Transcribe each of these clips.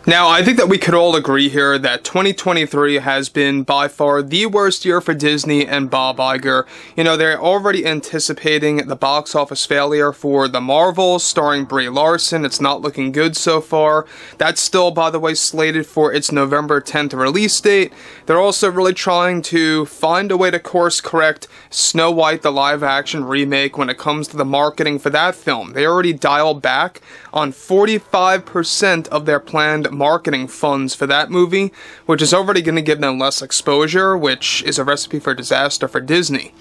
Now, I think that we could all agree here that 2023 has been by far the worst year for Disney and Bob Iger. You know, they're already anticipating the box office failure for The Marvels, starring Brie Larson. It's not looking good so far. That's still, by the way, slated for its November 10th release date. They're also really trying to find a way to course correct Snow White, the live-action remake, when it comes to the marketing for that film. They already dialed back on 45% of their planned marketing funds for that movie, which is already going to give them less exposure, which is a recipe for disaster for Disney.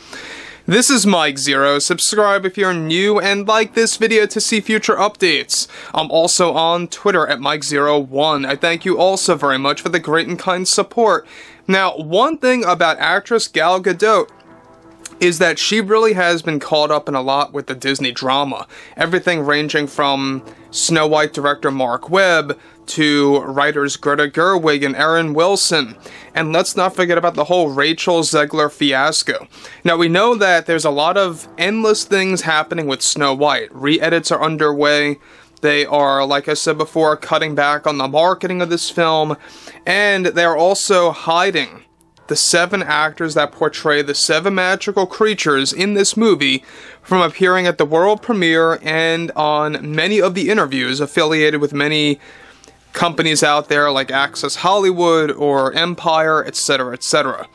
This is Mike Zero. Subscribe if you're new and like this video to see future updates. I'm also on Twitter at Mike01. I thank you also very much for the great and kind support. Now, one thing about actress Gal Gadot is that she really has been caught up in a lot with the Disney drama. Everything ranging from Snow White director Mark Webb to writers Greta Gerwig and Erin Wilson. And let's not forget about the whole Rachel Zegler fiasco. Now, we know that there's a lot of endless things happening with Snow White. Re-edits are underway. They are, like I said before, cutting back on the marketing of this film. And they're also hiding the 7 actors that portray the 7 magical creatures in this movie from appearing at the world premiere and on many of the interviews affiliated with many companies out there like Access Hollywood or Empire, etc., etc.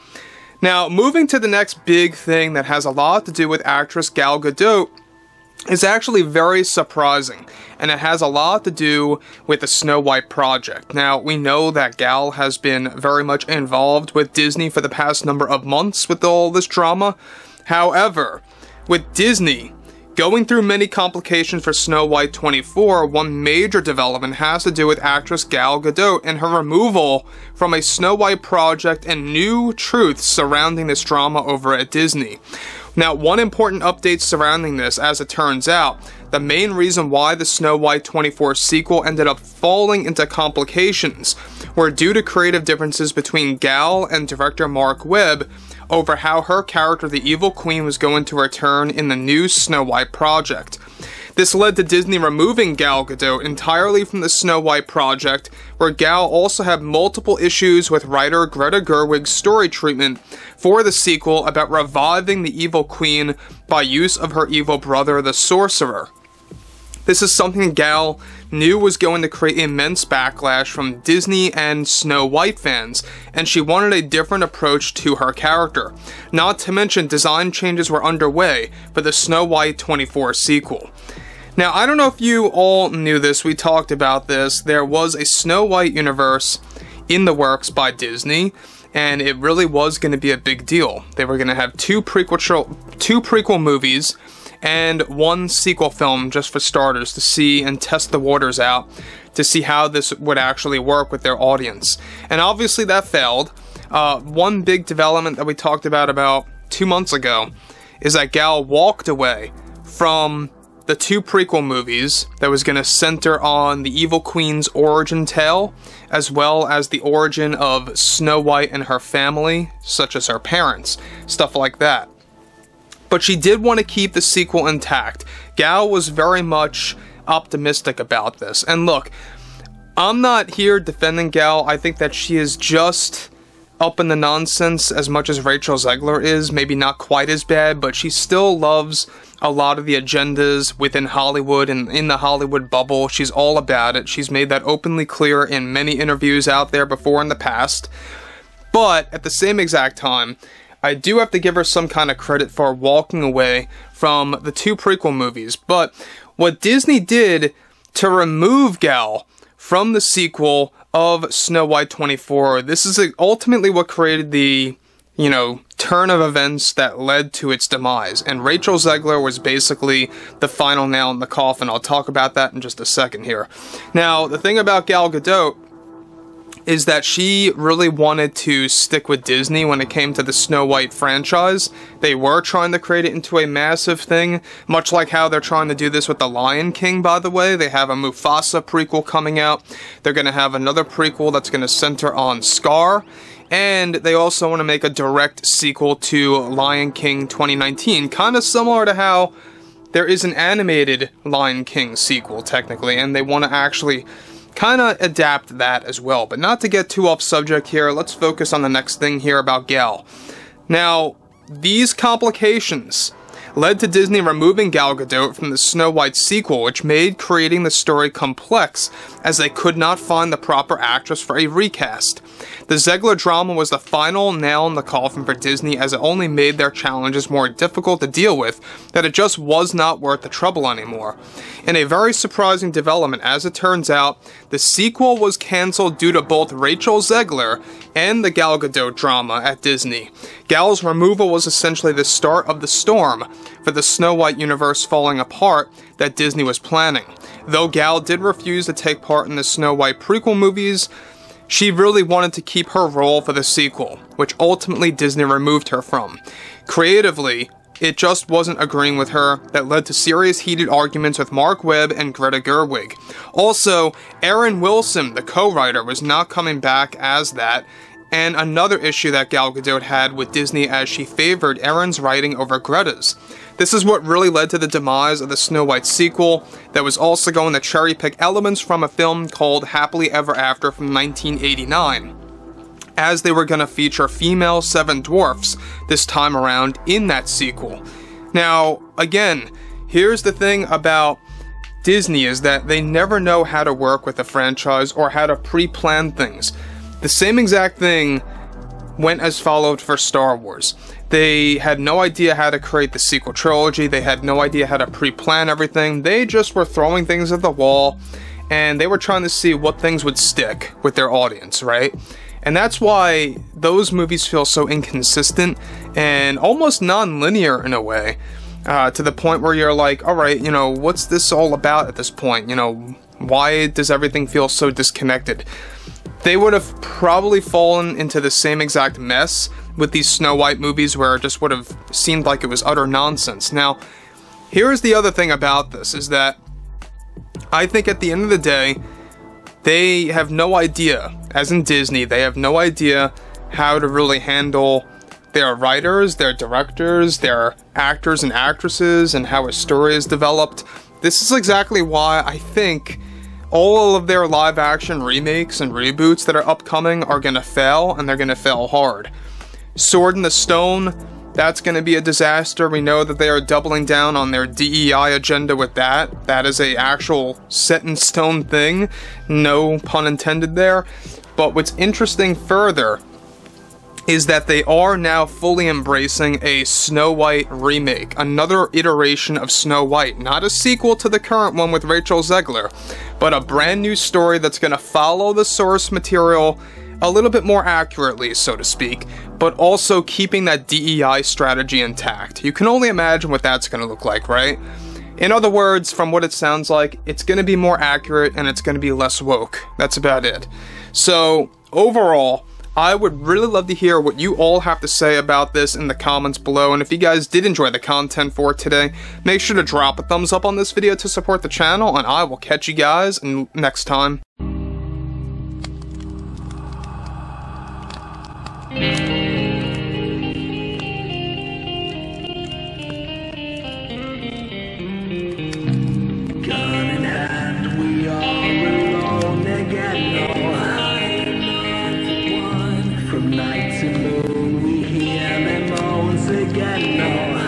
Now, moving to the next big thing that has a lot to do with actress Gal Gadot is actually very surprising, and it has a lot to do with the Snow White project. Now, we know that Gal has been very much involved with Disney for the past number of months with all this drama. However, with Disney going through many complications for Snow White 24, one major development has to do with actress Gal Gadot and her removal from a Snow White project and new truths surrounding this drama over at Disney. Now, one important update surrounding this, as it turns out, the main reason why the Snow White 24 sequel ended up falling into complications were due to creative differences between Gal and director Mark Webb over how her character, the Evil Queen, was going to return in the new Snow White project. This led to Disney removing Gal Gadot entirely from the Snow White project, where Gal also had multiple issues with writer Greta Gerwig's story treatment for the sequel about reviving the Evil Queen by use of her evil brother, the Sorcerer. This is something Gal knew was going to create immense backlash from Disney and Snow White fans, and she wanted a different approach to her character. Not to mention, design changes were underway for the Snow White 24 sequel. Now, I don't know if you all knew this, we talked about this. There was a Snow White universe in the works by Disney, and it really was going to be a big deal. They were going to have two prequel movies and one sequel film, just for starters, to see and test the waters out, to see how this would actually work with their audience. And obviously that failed. One big development that we talked about 2 months ago is that Gal walked away from the 2 prequel movies that was going to center on the Evil Queen's origin tale, as well as the origin of Snow White and her family, such as her parents, stuff like that. But she did want to keep the sequel intact. Gal was very much optimistic about this. And look, I'm not here defending Gal. I think that she is just up in the nonsense as much as Rachel Zegler is. Maybe not quite as bad, but she still loves a lot of the agendas within Hollywood and in the Hollywood bubble. She's all about it. She's made that openly clear in many interviews out there before in the past. But at the same exact time, I do have to give her some kind of credit for walking away from the 2 prequel movies. But what Disney did to remove Gal from the sequel of Snow White 24, this is ultimately what created the, turn of events that led to its demise. And Rachel Zegler was basically the final nail in the coffin. I'll talk about that in just a second here. Now, the thing about Gal Gadot is that she really wanted to stick with Disney when it came to the Snow White franchise. They were trying to create it into a massive thing, much like how they're trying to do this with The Lion King, by the way. They have a Mufasa prequel coming out. They're going to have another prequel that's going to center on Scar. And they also want to make a direct sequel to Lion King 2019, kind of similar to how there is an animated Lion King sequel, technically, and they want to actually kind of adapt that as well. But not to get too off subject here, let's focus on the next thing here about Gal. Now, these complications led to Disney removing Gal Gadot from the Snow White sequel, which made creating the story complex, as they could not find the proper actress for a recast. The ZEGLER drama was the final nail in the coffin for Disney, as it only made their challenges more difficult to deal with, that it just was not worth the trouble anymore. In a very surprising development, as it turns out, the sequel was cancelled due to both Rachel Zegler and the Gal Gadot drama at Disney. Gal's removal was essentially the start of the storm for the Snow White universe falling apart that Disney was planning. Though Gal did refuse to take part in the Snow White prequel movies, she really wanted to keep her role for the sequel, which ultimately Disney removed her from. Creatively, it just wasn't agreeing with her, that led to serious heated arguments with Mark Webb and Greta Gerwig. Also, Aaron Wilson, the co-writer, was not coming back as that, and another issue that Gal Gadot had with Disney, as she favored Aaron's writing over Greta's. This is what really led to the demise of the Snow White sequel, that was also going to cherry-pick elements from a film called Happily Ever After from 1989, as they were going to feature female seven dwarfs this time around in that sequel. Now, again, here's the thing about Disney, is that they never know how to work with a franchise or how to pre-plan things. The same exact thing went as followed for Star Wars. They had no idea how to create the sequel trilogy, they had no idea how to pre-plan everything, they just were throwing things at the wall, and they were trying to see what things would stick with their audience, right? And that's why those movies feel so inconsistent and almost non-linear in a way, to the point where you're like, alright, you know, what's this all about at this point? You know, why does everything feel so disconnected? They would have probably fallen into the same exact mess with these Snow White movies, where it just would have seemed like it was utter nonsense. Now, here's the other thing about this, is that I think at the end of the day, they have no idea, as in Disney, they have no idea how to really handle their writers, their directors, their actors and actresses, and how a story is developed. This is exactly why I think all of their live-action remakes and reboots that are upcoming are gonna fail, and they're gonna fail hard. Sword in the Stone, that's gonna be a disaster. We know that they are doubling down on their DEI agenda with that. That is a actual set-in-stone thing, no pun intended there. But what's interesting further is that they are now fully embracing a Snow White remake, another iteration of Snow White, not a sequel to the current one with Rachel Zegler, but a brand new story that's going to follow the source material a little bit more accurately, so to speak, but also keeping that DEI strategy intact. You can only imagine what that's going to look like, right? In other words, from what it sounds like, it's going to be more accurate and it's going to be less woke. That's about it. So, overall, I would really love to hear what you all have to say about this in the comments below, and if you guys did enjoy the content for today, make sure to drop a thumbs up on this video to support the channel, and I will catch you guys next time. Gun in hand, we are alone again. From night to moon, we hear their moans again.